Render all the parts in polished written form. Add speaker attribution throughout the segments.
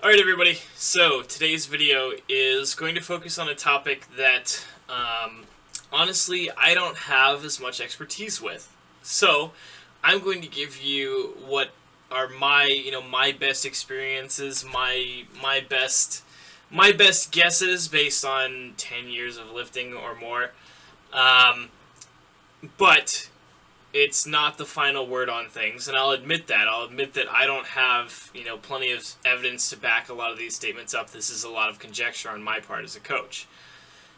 Speaker 1: Alright everybody, so today's video is going to focus on a topic that honestly I don't have as much expertise with. So I'm going to give you what are my best experiences, my best guesses based on 10 years of lifting or more. But it's not the final word on things, and I'll admit that. I don't have, plenty of evidence to back a lot of these statements up. This is a lot of conjecture on my part as a coach.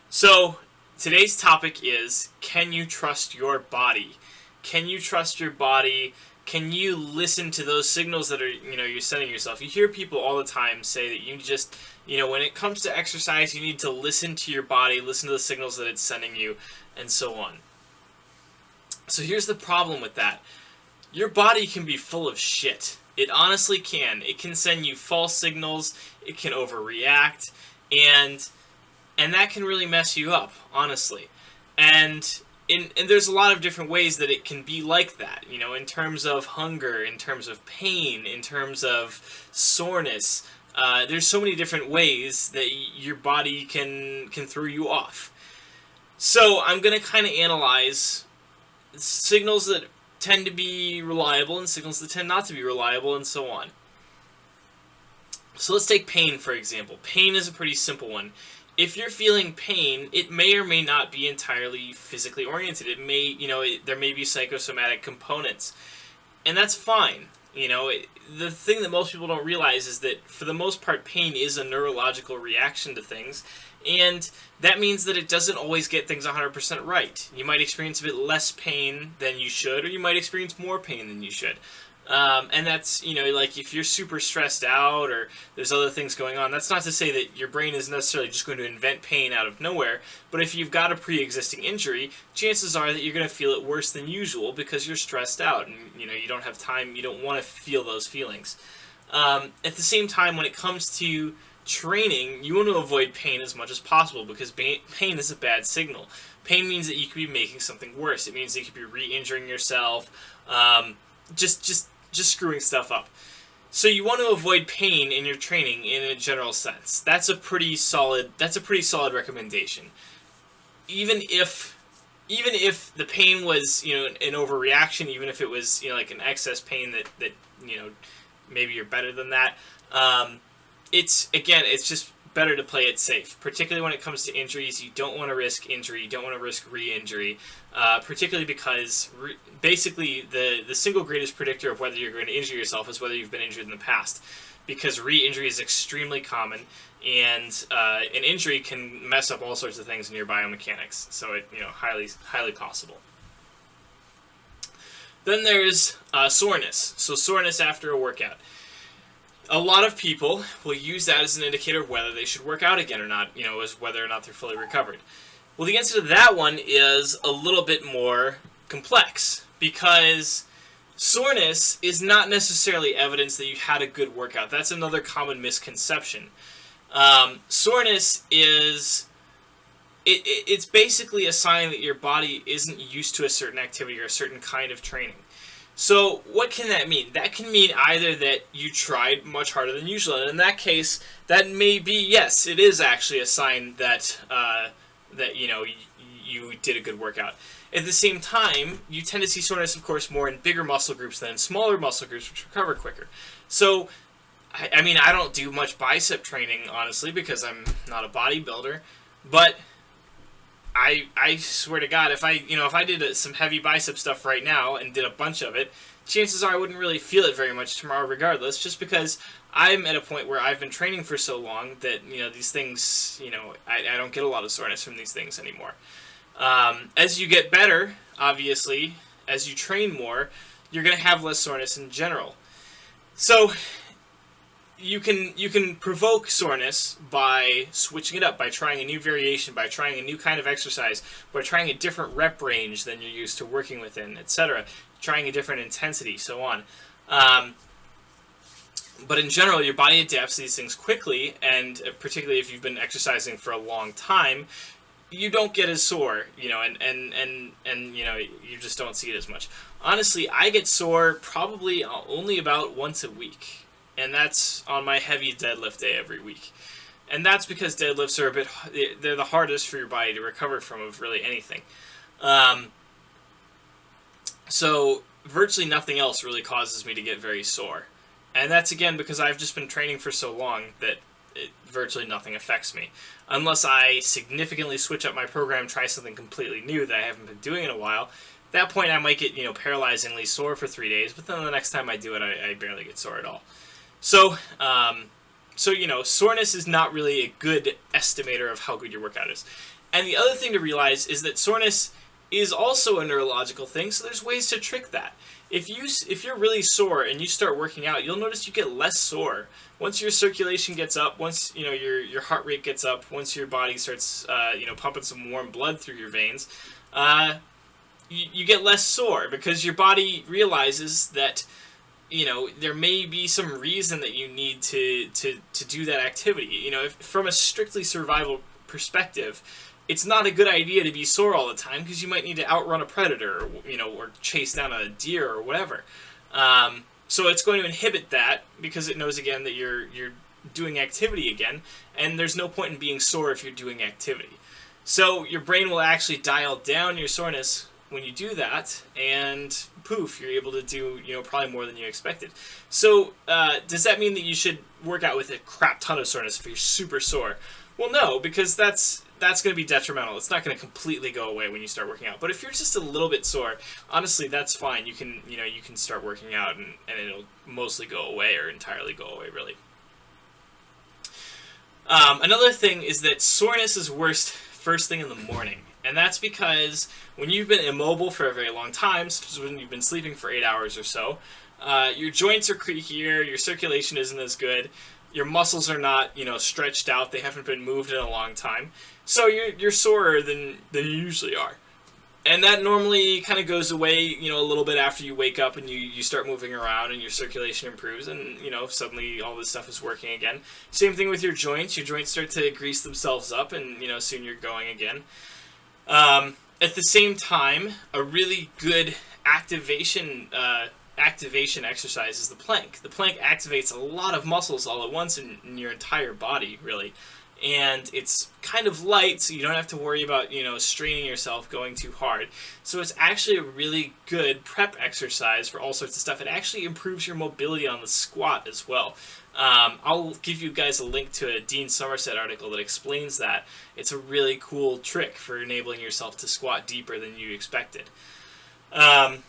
Speaker 1: So, today's topic is, can you trust your body? Can you trust your body? Can you listen to those signals that are, you're sending yourself? You hear people all the time say that you just, when it comes to exercise, you need to listen to your body, listen to the signals that it's sending you, and so on. So here's the problem with that. Your body can be full of shit. It honestly can. It can send you false signals, it can overreact, and that can really mess you up, honestly. And there's a lot of different ways that it can be like that, in terms of hunger, in terms of pain, in terms of soreness. There's so many different ways that your body can throw you off. So I'm going to kind of analyze signals that tend to be reliable and signals that tend not to be reliable, and so on. So let's take pain, for example. Pain is a pretty simple one. If you're feeling pain, it may or may not be entirely physically oriented. It may, there may be psychosomatic components, and that's fine. The thing that most people don't realize is that, for the most part, pain is a neurological reaction to things, and that means that it doesn't always get things 100% right. You might experience a bit less pain than you should, or you might experience more pain than you should. And that's, like if you're super stressed out or there's other things going on, that's not to say that your brain is necessarily just going to invent pain out of nowhere, but if you've got a pre-existing injury, chances are that you're going to feel it worse than usual because you're stressed out and, you don't have time, you don't want to feel those feelings. At the same time, when it comes to training, you want to avoid pain as much as possible because pain is a bad signal. Pain means that you could be making something worse. It means that you could be re-injuring yourself, just screwing stuff up. So you want to avoid pain in your training in a general sense. That's a pretty solid recommendation. Even if the pain was, an overreaction, even if it was, like an excess pain that maybe you're better than that. It's just better to play it safe, particularly when it comes to injuries. You don't want to risk injury, you don't want to risk re-injury, particularly because basically the single greatest predictor of whether you're going to injure yourself is whether you've been injured in the past, because re-injury is extremely common, and an injury can mess up all sorts of things in your biomechanics, so it highly possible. Then there's soreness. So soreness after a workout. A lot of people will use that as an indicator of whether they should work out again or not, as whether or not they're fully recovered. Well, the answer to that one is a little bit more complex, because soreness is not necessarily evidence that you've had a good workout. That's another common misconception. Soreness is, it's basically a sign that your body isn't used to a certain activity or a certain kind of training. So what can that mean? That can mean either that you tried much harder than usual, and in that case, that may be, yes, it is actually a sign that you did a good workout. At the same time, you tend to see soreness, of course, more in bigger muscle groups than in smaller muscle groups, which recover quicker. So, I don't do much bicep training, honestly, because I'm not a bodybuilder, but I swear to God, if I did some heavy bicep stuff right now and did a bunch of it, chances are I wouldn't really feel it very much tomorrow regardless, just because I'm at a point where I've been training for so long that, these things, I don't get a lot of soreness from these things anymore. As you get better, obviously, as you train more, you're going to have less soreness in general. So you can provoke soreness by switching it up, by trying a new variation, by trying a new kind of exercise, by trying a different rep range than you're used to working within, etc., trying a different intensity, so on. But in general, your body adapts to these things quickly, and particularly if you've been exercising for a long time, you don't get as sore, and you just don't see it as much. Honestly, I get sore probably only about once a week. and that's on my heavy deadlift day every week. And that's because deadlifts are they're the hardest for your body to recover from of really anything. Um, so virtually nothing else really causes me to get very sore. And that's again because I've just been training for so long that virtually nothing affects me. Unless I significantly switch up my program, try something completely new that I haven't been doing in a while. At that point I might get, paralyzingly sore for 3 days, but then the next time I do it, I barely get sore at all. So, soreness is not really a good estimator of how good your workout is. And the other thing to realize is that soreness is also a neurological thing, so there's ways to trick that. If you're really sore and you start working out, you'll notice you get less sore. Once your circulation gets up, once your heart rate gets up, once your body starts pumping some warm blood through your veins, you get less sore because your body realizes that there may be some reason that you need to do that activity. From a strictly survival perspective, it's not a good idea to be sore all the time because you might need to outrun a predator, or chase down a deer or whatever. So it's going to inhibit that because it knows again that you're doing activity again, and there's no point in being sore if you're doing activity. So your brain will actually dial down your soreness when you do that, and poof, you're able to do probably more than you expected. So does that mean that you should work out with a crap ton of soreness if you're super sore? Well, no, because that's going to be detrimental. It's not going to completely go away when you start working out. But if you're just a little bit sore, honestly, that's fine. You can start working out and it'll mostly go away or entirely go away, really. Another thing is that soreness is worst first thing in the morning. And that's because when you've been immobile for a very long time, such as when you've been sleeping for 8 hours or so, your joints are creakier, your circulation isn't as good, your muscles are not, stretched out, they haven't been moved in a long time, so you're sorer than you usually are. And that normally kind of goes away, a little bit after you wake up and you start moving around and your circulation improves and, suddenly all this stuff is working again. Same thing with your joints. Your joints start to grease themselves up and, soon you're going again. At the same time, a really good activation exercise is the plank. The plank activates a lot of muscles all at once in your entire body, really. And it's kind of light, so you don't have to worry about, straining yourself going too hard. So it's actually a really good prep exercise for all sorts of stuff. It actually improves your mobility on the squat as well. I'll give you guys a link to a Dean Somerset article that explains that. It's a really cool trick for enabling yourself to squat deeper than you expected. What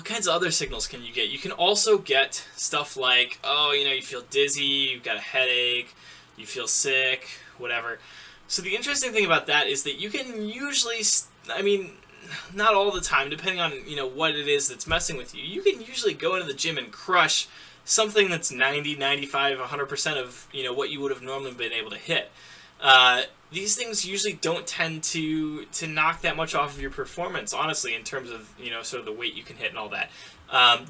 Speaker 1: kinds of other signals can you get? You can also get stuff like, you feel dizzy, you've got a headache, you feel sick, whatever. So the interesting thing about that is that you can usually, not all the time, depending on, what it is that's messing with you, you can usually go into the gym and crush something that's 90, 95, 100% of, what you would have normally been able to hit. These things usually don't tend to knock that much off of your performance, honestly, in terms of, sort of the weight you can hit and all that.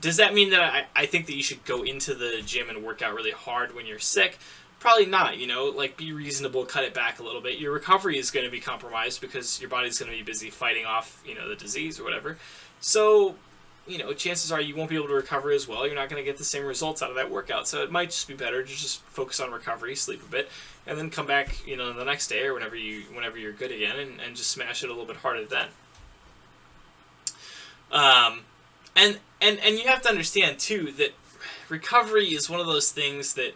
Speaker 1: Does that mean that I think that you should go into the gym and work out really hard when you're sick? Probably not, be reasonable, cut it back a little bit. Your recovery is going to be compromised because your body's going to be busy fighting off, the disease or whatever. So, chances are you won't be able to recover as well. You're not going to get the same results out of that workout. So it might just be better to just focus on recovery, sleep a bit, and then come back, the next day or whenever you're good again and just smash it a little bit harder then. And you have to understand, too, that recovery is one of those things that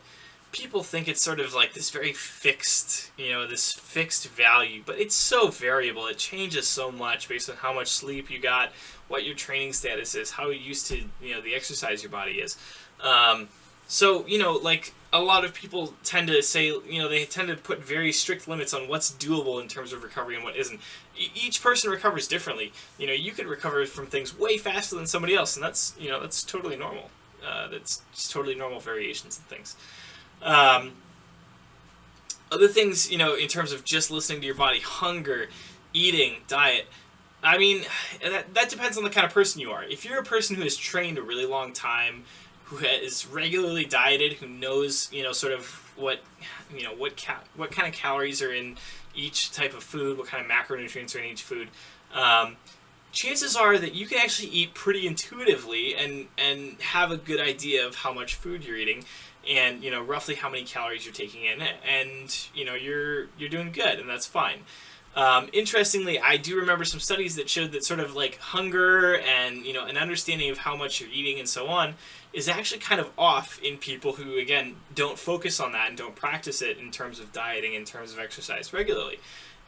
Speaker 1: people think it's sort of like this very fixed, this fixed value, but it's so variable. It changes so much based on how much sleep you got, what your training status is, how used to, the exercise your body is. So, a lot of people tend to say, they tend to put very strict limits on what's doable in terms of recovery and what isn't. Each person recovers differently. You could recover from things way faster than somebody else, and that's totally normal. That's just totally normal variations and things. Other things, in terms of just listening to your body, hunger, eating, diet, that depends on the kind of person you are. If you're a person who has trained a really long time, who is regularly dieted, who knows, sort of what kind of calories are in each type of food, what kind of macronutrients are in each food, chances are that you can actually eat pretty intuitively and have a good idea of how much food you're eating, and roughly how many calories you're taking in, and you're doing good, and that's fine. Interestingly, I do remember some studies that showed that sort of like hunger and an understanding of how much you're eating and so on is actually kind of off in people who, again, don't focus on that and don't practice it in terms of dieting, in terms of exercise regularly.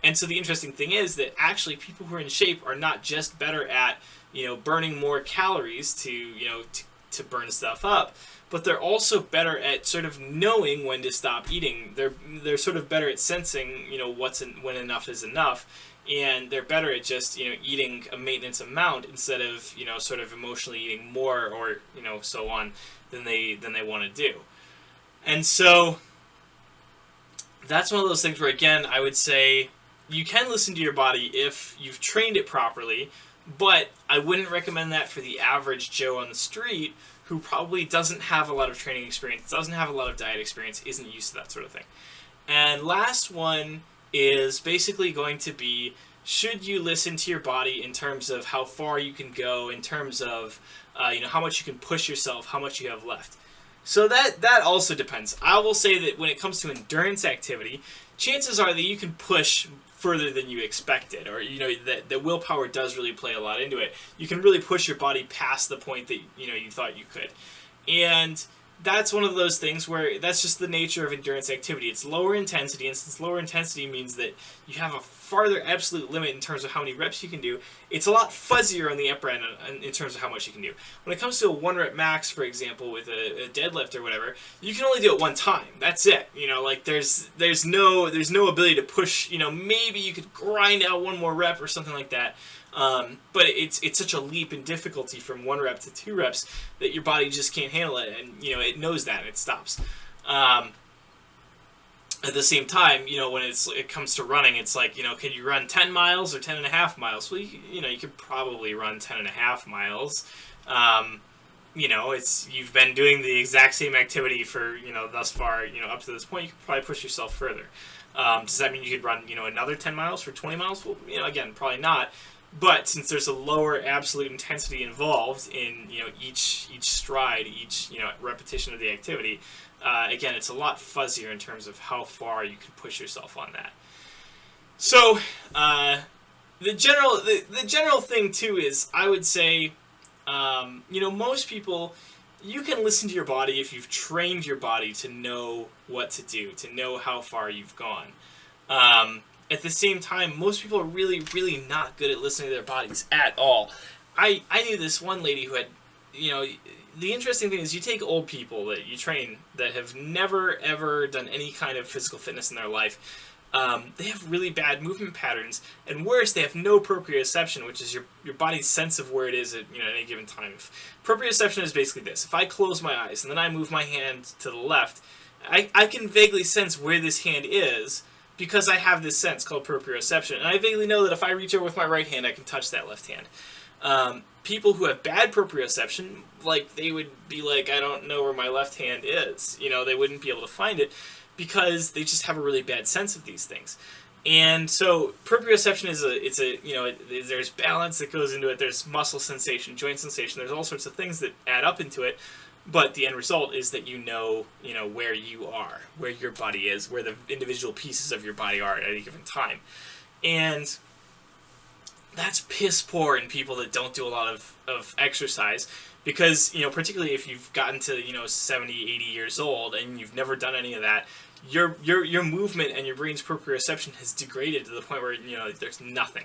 Speaker 1: And so the interesting thing is that actually people who are in shape are not just better at burning more calories to burn stuff up, but they're also better at sort of knowing when to stop eating. They're sort of better at sensing when enough is enough, and they're better at just eating a maintenance amount instead of sort of emotionally eating more or so on than they want to do. And so that's one of those things where, again, I would say you can listen to your body if you've trained it properly, but I wouldn't recommend that for the average Joe on the street who probably doesn't have a lot of training experience, doesn't have a lot of diet experience, isn't used to that sort of thing. And last one is basically going to be, should you listen to your body in terms of how far you can go, in terms of how much you can push yourself, how much you have left. So that also depends. I will say that when it comes to endurance activity, chances are that you can push further than you expected, or that willpower does really play a lot into it. You can really push your body past the point that you thought you could, and that's one of those things where that's just the nature of endurance activity. It's lower intensity, and since lower intensity means that you have a farther absolute limit in terms of how many reps you can do, it's a lot fuzzier on the upper end in terms of how much you can do. When it comes to a 1 rep max, for example, with a deadlift or whatever, you can only do it one time. That's it. Like there's no ability to push. Maybe you could grind out one more rep or something like that. But it's such a leap in difficulty from 1 rep to 2 reps that your body just can't handle it, and it knows that and it stops. At the same time, when it comes to running, it's like, can you run 10 miles or 10.5 miles? Well, you could probably run 10.5 miles. You've been doing the exact same activity for thus far, up to this point. You could probably push yourself further. Does that mean you could run another 10 miles for 20 miles? Well, again, probably not. But since there's a lower absolute intensity involved in each stride, each repetition of the activity, again, it's a lot fuzzier in terms of how far you can push yourself on that. So the general thing too is, I would say, most people, you can listen to your body if you've trained your body to know what to do, to know how far you've gone. At the same time, most people are really, really not good at listening to their bodies at all. I knew this one lady who had, the interesting thing is you take old people that you train that have never, ever done any kind of physical fitness in their life. They have really bad movement patterns, and worse, they have no proprioception, which is your body's sense of where it is at any given time. Proprioception is basically this. If I close my eyes and then I move my hand to the left, I can vaguely sense where this hand is, because I have this sense called proprioception, and I vaguely know that if I reach over with my right hand, I can touch that left hand. People who have bad proprioception, like, they would be like, I don't know where my left hand is. They wouldn't be able to find it because they just have a really bad sense of these things. And so proprioception is there's balance that goes into it. There's muscle sensation, joint sensation. There's all sorts of things that add up into it. But the end result is that where you are, where your body is, where the individual pieces of your body are at any given time. And that's piss poor in people that don't do a lot of exercise, because, particularly if you've gotten to, 70, 80 years old and you've never done any of that, your movement and your brain's proprioception has degraded to the point where, there's nothing.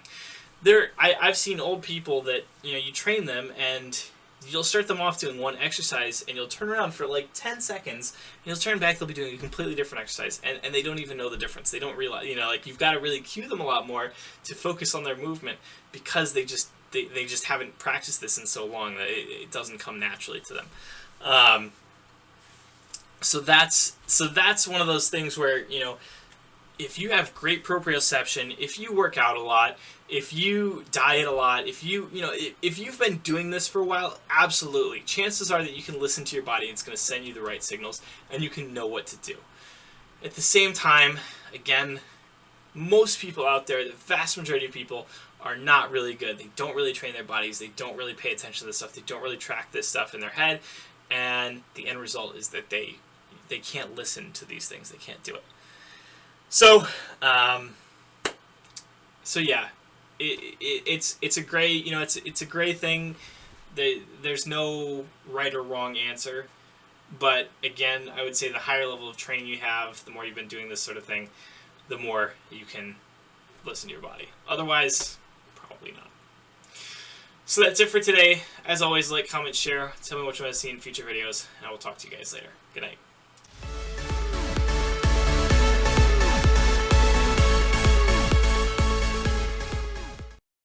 Speaker 1: I've seen old people that, you train them and you'll start them off doing one exercise, and you'll turn around for like 10 seconds, and you'll turn back, they'll be doing a completely different exercise, and they don't even know the difference. They don't realize, you've got to really cue them a lot more to focus on their movement, because they just haven't practiced this in so long that it doesn't come naturally to them. So that's one of those things where, if you have great proprioception, if you work out a lot, if you diet a lot, if you've been doing this for a while, absolutely, chances are that you can listen to your body and it's going to send you the right signals, and you can know what to do. At the same time, again, most people out there, the vast majority of people, are not really good. They don't really train their bodies. They don't really pay attention to this stuff. They don't really track this stuff in their head. And the end result is that they can't listen to these things. They can't do it. So, yeah, it's a gray, it's a gray thing. There's no right or wrong answer. But again, I would say the higher level of training you have, the more you've been doing this sort of thing, the more you can listen to your body. Otherwise, probably not. So that's it for today. As always, like, comment, share. Tell me what you want to see in future videos, and I will talk to you guys later. Good night.